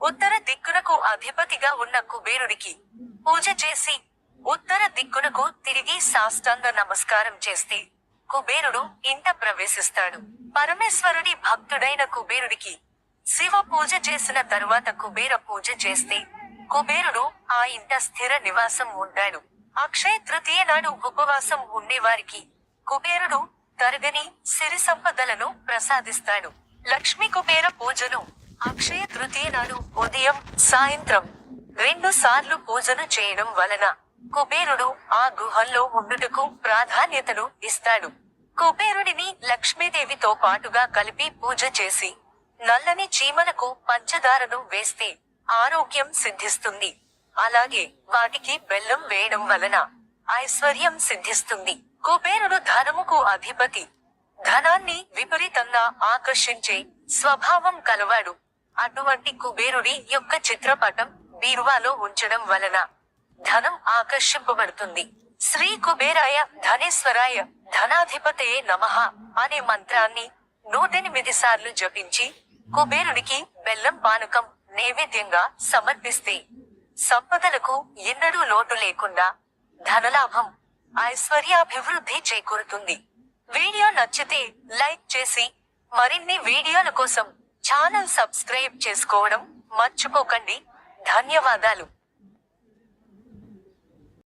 ఉత్తర దిక్కునకు అధిపతిగా ఉన్న కుబేరుడికి పూజ చేసి ఉత్తర దిక్కునకు తిరిగి సాష్టాంగ నమస్కారం చేస్తే కుబేరుడు ఇంట ప్రవేశిస్తాడు. పరమేశ్వరుడి భక్తుడైన కుబేరుడికి శివ పూజ చేసిన తరువాత కుబేర పూజ చేస్తే కుబేరుడు ఆ ఇంట స్థిర నివాసం ఉంటాడు. అక్షయ తృతీయ నాడు ఉపవాసం ఉండేవారికి కుబేరుడు తరగని సిరి సంపదలను ప్రసాదిస్తాడు. లక్ష్మీ కుబేర పూజను అక్షయ తృతీయ నాడు ఉదయం సాయంత్రం 2 సార్లు పూజను చేయడం వలన కుబేరుడు ఆ గృహంలో ఉండుటకు ప్రాధాన్యతను ఇస్తాడు. కుబేరుడిని లక్ష్మీదేవితో పాటుగా కలిపి పూజ చేసి నల్లని చీమలకు పంచదారను వేస్తే ఆరోగ్యం సిద్ధిస్తుంది. అలాగే వాటికి బెల్లం వేయడం వలన ఐశ్వర్యం సిద్ధిస్తుంది. కుబేరుడు ధనముకు అధిపతి. ధనాన్ని విపరీతంగా ఆకర్షించే స్వభావం కలవాడు. అటువంటి కుబేరుడి యొక్క చిత్రపటం బీరువాలో ఉంచడం వలన ధనం ఆకర్షింపబడుతుంది. శ్రీ కుబేరాయ ధనేశ్వరాయ ధనాధిపతయే నమః అనే మంత్రాన్ని 108 సార్లు జపించి కుబేరుడికి బెల్లం పానకం నైవేద్యంగా సమర్పిస్తే సంపదలకు ఎన్నడూ లోటు లేకుండా ధనలాభం ఐశ్వర్యాభివృద్ధి చేకూరుతుంది. వీడియో నచ్చితే లైక్ చేసి మరిన్ని వీడియోల కోసం ఛానల్ సబ్స్క్రైబ్ చేసుకోవడం మర్చిపోకండి. ధన్యవాదాలు.